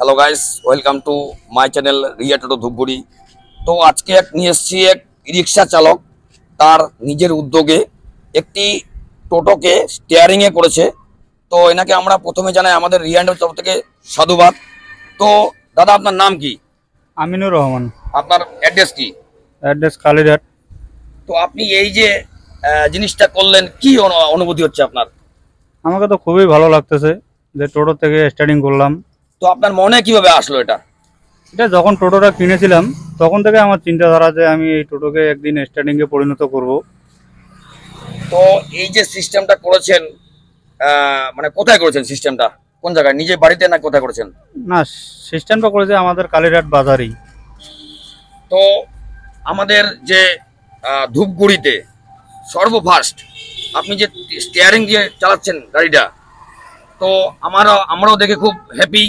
Hello guys, welcome to my channel Riya Toto Dhupguri. তো আজকে নিয়ে এসেছি এক রিক্সা চালক, তার নিজের উদ্যোগে একটি টোটোকে স্টিয়ারিংয়ে করেছে। তো এনাকে আমরা প্রথমে জানাই আমাদের রিয়ান্ডের তরফ থেকে সাধুবাদ। তো দাদা, আপনার নাম কি? আমিনুর রহমান। আপনার অ্যাড্রেস কি? অ্যাড্রেস কালীঘাট। তো আপনি এই যে জিনিসটা করলেন, কি অনুভূতি হচ্ছে আপনার? আমাকে তো খুবই ভালো লাগতেছে যে টোটো থেকে স্টার্টিং করলাম। তো আপনার মনে কিভাবে আসলো এটা? এটা যখন টোটোটা কিনেছিলাম তখন থেকে আমার চিন্তাধারা যে আমি এই টোটোকে একদিন স্টার্টিংয়ে পরিণত করব। তো এই যে সিস্টেমটা করেছেন, মানে কোথায় করেছেন সিস্টেমটা? কোন জায়গায়, নিজে বাড়িতে না কোথায় করেছেন? না, সিস্টেমটা করেছে আমাদের কালীঘাট বাজারেই। তো আমাদের যে ধূপগুড়িতে সর্বফার্স্ট আপনি যে স্টিয়ারিং দিয়ে চালাচ্ছেন গাড়িটা, তো আমরাও দেখে খুব হ্যাপি,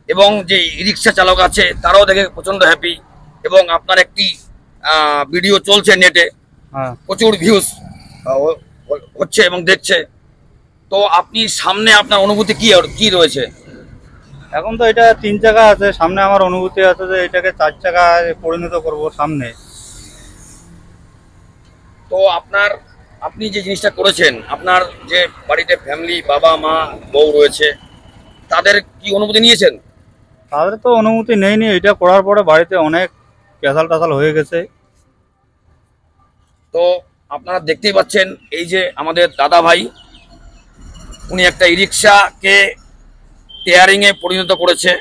এবং যে রিক্সা চালক আছে তারাও দেখে প্রচণ্ড হ্যাপি। এবং আপনার একটি ভিডিও চলছে নেটে, হ্যাঁ, প্রচুর ভিউজ হচ্ছে এবং দেখছে। তো আপনি সামনে আপনার অনুভূতি কি রয়েছে? এখন তো এটা 3 চাকা আছে, সামনে আমার অনুভূতি আছে যে এটাকে 4 চাকায় পরিণত করব সামনে। তো আপনি যে জিনিসটা করেছেন, আপনার যে বাড়িতে ফ্যামিলি, বাবা মা বউ রয়েছে, তাদের কি অনুমতি নিয়েছেন? তাদের তো অনুমতি নেয়নি। এটা করার পরে বাড়িতে অনেক পেশাল টাসাল হয়ে গেছে। তো আপনারা দেখতেই পাচ্ছেন, এই যে আমাদের দাদা ভাই, উনি একটা ই রিক্সাকে স্টিয়ারিংয়ে পরিণত করেছে,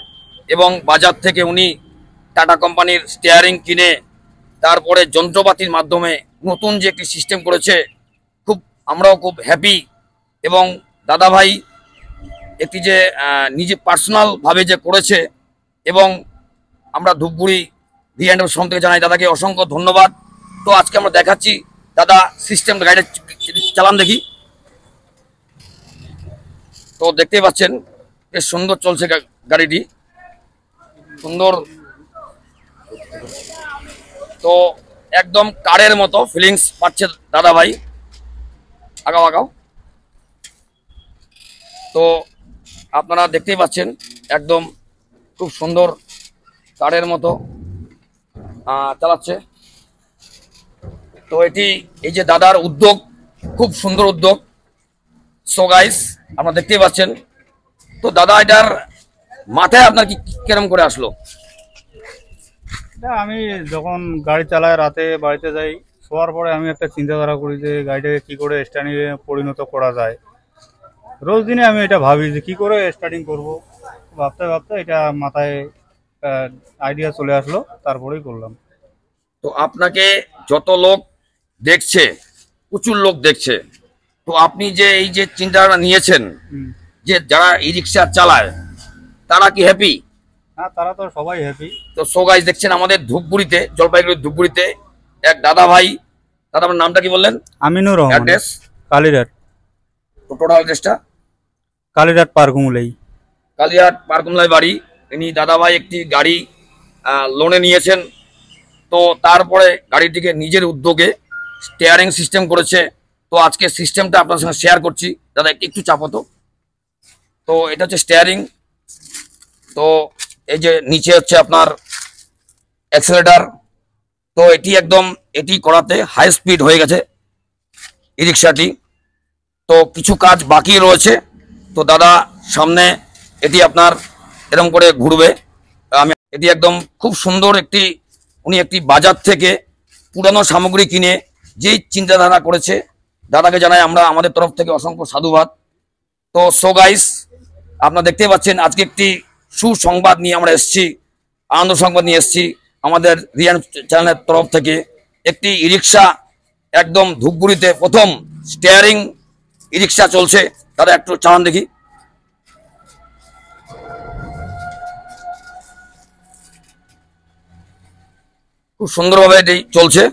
এবং বাজার থেকে উনি টাটা কোম্পানির স্টিয়ারিং কিনে তারপরে যন্ত্রপাতির মাধ্যমে নতুন যে একটি সিস্টেম করেছে, আমরাও খুব হ্যাপি। এবং দাদা ভাই একটি যে নিজে পার্সোনালভাবে যে করেছে, এবং আমরা ধূপগুড়ি ভিএন্ডের সঙ্গে থেকে জানাই দাদাকে অসংখ্য ধন্যবাদ। তো আজকে আমরা দেখাচ্ছি দাদা সিস্টেম গাড়িটা চালান দেখি। তো দেখতেই পাচ্ছেন বেশ সুন্দর চলছে গাড়িটি, সুন্দর। তো একদম কারের মতো ফিলিংস পাচ্ছে দাদা ভাই। আগাও আগাও। তো আপনারা দেখতেই পাচ্ছেন একদম খুব সুন্দর কারের মতো চালাচ্ছে। তো এই যে দাদার উদ্যোগ, খুব সুন্দর উদ্যোগ। সো গাইস, আপনারা দেখতেই পাচ্ছেন। তো দাদা, এটার মাথায় আপনার কিরম করে আসলো? এটা আমি যখন গাড়ি চালাই, রাতে বাড়িতে যাই, শোয়ার পরে আমি একটা চিন্তাধারা করি যে গাড়িটাকে কি করে স্টার্টিংয়ে পরিণত করা যায়। রোজ দিনে আমি এটা ভাবি যে কি করে স্টার্টিং করব। ভাবতে ভাবতে এটা মাথায় আইডিয়া চলে আসলো, তারপরেই করলাম। তো আপনাকে যত লোক দেখছে, প্রচুর লোক দেখছে, তো আপনি যে এই যে চিন্তাধারা নিয়েছেন যে যারা ই রিক্সা চালায় তারা কি হ্যাপি? হ্যাঁ, তারা তো সবাই হ্যাপি। তো সো গাইস, দেখছেন আমাদের ধূপগুড়িতে, জলপাইগুড়ির ধূপগুড়িতে এক দাদা ভাই। দাদা, আপনার নামটা কি বললেন? আমিনুর রহমান। অ্যাড্রেস? কালীঘাট। তো টোটাল অ্যাড্রেসটা? কালীঘাট পারকুমলাই। কালিয়াট পারকুমলাই বাড়ি। ইনি দাদা ভাই একটি গাড়ি লোনে নিয়েছেন। তো তারপরে গাড়িটিকে নিজের উদ্যোগে স্টিয়ারিং সিস্টেম করেছে। তো আজকে সিস্টেমটা আপনার সঙ্গে শেয়ার করছি। দাদা একটু চাপতো। তো এটা হচ্ছে স্টিয়ারিং। তো এই যে নিচে হচ্ছে আপনার অ্যাক্সেলেটার। তো এটি করাতে হাই স্পিড হয়ে গেছে ই রিক্সাটি। তো কিছু কাজ বাকি রয়েছে। তো দাদা সামনে এটি আপনার এরকম করে ঘুরবে। এটি একদম খুব সুন্দর উনি একটি বাজার থেকে পুরানো সামগ্রী কিনে যেই চিন্তাধারা করেছে, দাদাকে জানাই আমরা আমাদের তরফ থেকে অসংখ্য সাধুবাদ। তো সো গাইস, আপনারা দেখতেই পাচ্ছেন আজকে একটি সুসংবাদ নিয়ে আমরা এসেছি, আনন্দ সংবাদ নিয়ে এসেছি আমাদের রিয়ান চ্যানেলের তরফ থেকে। একটি ই রিক্সা একদম ধূপগুড়িতে প্রথম স্টিয়ারিং ই রিক্সা চলছে। দাদা একটু চালান দেখি। খুব সুন্দরভাবে এটি চলছে।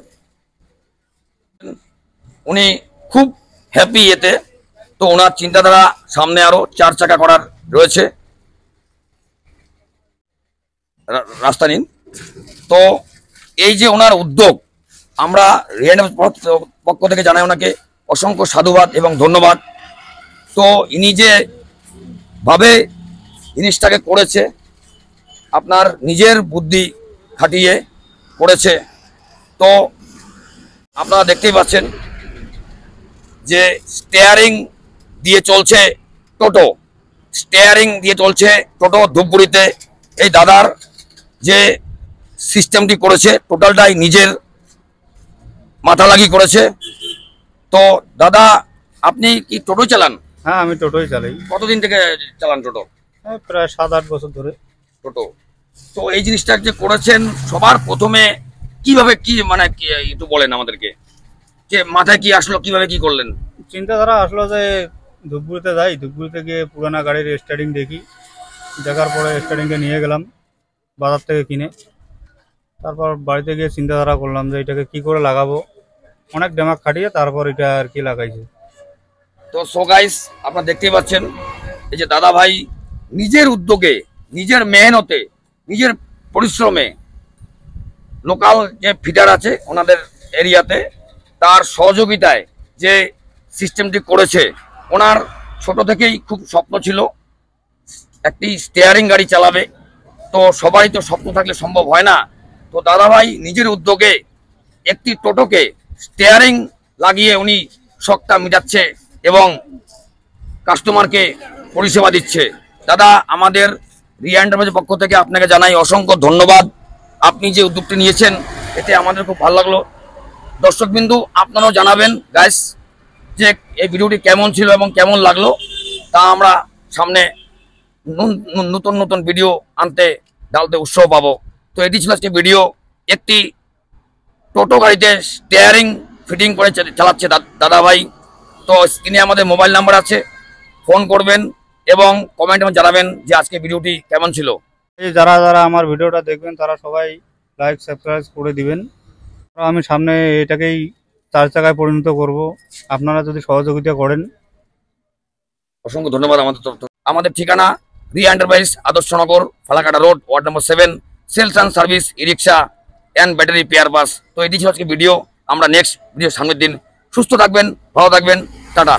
উনি খুব হ্যাপি এতে। তো ওনার চিন্তাধারা সামনে আরো 4 চাকা করার রয়েছে। রাস্তা নিন। তো এই যে ওনার উদ্যোগ, আমরা রিয়ানের পক্ষ থেকে জানাই ওনাকে অসংখ্য সাধুবাদ এবং ধন্যবাদ। তো ইনি যে ভাবে জিনিসটাকে করেছে, আপনার নিজের বুদ্ধি খাটিয়ে করেছে। তো আপনারা দেখতেই পাচ্ছেন যে স্টিয়ারিং দিয়ে চলছে টোটো, স্টিয়ারিং দিয়ে চলছে টোটো ধূপগুড়িতে। এই দাদার যে সিস্টেমটি করেছে টোটালটাই নিজের মাথা লাগি করেছে। তো দাদা, আপনি কি টোটো চালান? হ্যাঁ, আমি টোটোই চালাই। কতদিন থেকে চালান টোটো? হ্যাঁ, প্রায় 7-8 বছর ধরে। টোটো। তো এই জিনিসটা যে করেছেন সবার প্রথমে কিভাবে কি মানে কি একটু বলেন আমাদেরকে, যে মাথায় কি আসলো, কিভাবে কি করলেন? চিন্তাধারা আসলো যে ধূপগুড়িতে যাই, ধূপগুড়িতে গিয়ে পুরানা গাড়ির স্টার্টিং দেখি, দেখার পরে স্টার্টিংকে নিয়ে গেলাম বাজার থেকে কিনে। তারপর বাড়িতে গিয়ে চিন্তাধারা করলাম যে এটাকে কি করে লাগাবো, অনেক দিমাগ খাটিয়ে তারপর এটা আর কি লাগাইছি। তো সো গাইস, আপনারা দেখতেই পাচ্ছেন এই যে দাদা ভাই নিজের উদ্যোগে, নিজের মেহনতে, নিজের পরিশ্রমে লোকাল যে ফিডার আছে ওনাদের এরিয়াতে তার সহযোগিতায় যে সিস্টেমটি করেছে। ওনার ছোট থেকেই খুব স্বপ্ন ছিল একটি স্টিয়ারিং গাড়ি চালাবে। তো সবাই তো স্বপ্ন থাকলে সম্ভব হয় না। তো দাদাভাই নিজের উদ্যোগে একটি টোটোকে স্টিয়ারিং লাগিয়ে উনি শখটা মেটাচ্ছে এবং কাস্টমারকে পরিষেবা দিচ্ছে। দাদা, আমাদের রিয়া এন্টারপ্রাইজের পক্ষ থেকে আপনাকে জানাই অসংখ্য ধন্যবাদ। আপনি যে উদ্যোগটি নিয়েছেন এতে আমাদের খুব ভালো লাগলো। দর্শকবিন্দু, আপনারাও জানাবেন গাইস যে এই ভিডিওটি কেমন ছিল এবং কেমন লাগলো। তা আমরা সামনে নতুন নতুন ভিডিও আনতে ডালতে উৎসাহ পাবো। তো এটি ছিল আজকে ভিডিও, একটি টোটো গাড়িতে স্টিয়ারিং ফিটিং করে চালাচ্ছে দাদা ভাই। তো স্ক্রিনে আমাদের মোবাইল নাম্বার আছে, ফোন করবেন এবং কমেন্টে জানাবেন যে আজকে ভিডিওটি কেমন ছিল। এই যারা যারা আমার ভিডিওটা দেখবেন তারা সবাই লাইক সাবস্ক্রাইব করে দিবেন। আমি সামনে এটাকেই 4 চাকায় পরিণত করব, আপনারা যদি সহযোগিতা করেন। অসংখ্য ধন্যবাদ আমাদের তরফ থেকে। আমাদের ঠিকানা Riya enterprise, Adarshnagar, Falakata road, ward number 7, sales and service, E rickshaw and battery পেয়ার বাস। তো এটি ছিল আজকে ভিডিও। আমরা নেক্সট ভিডিও সামনের দিন। সুস্থ থাকবেন, ভালো থাকবেন, টাটা।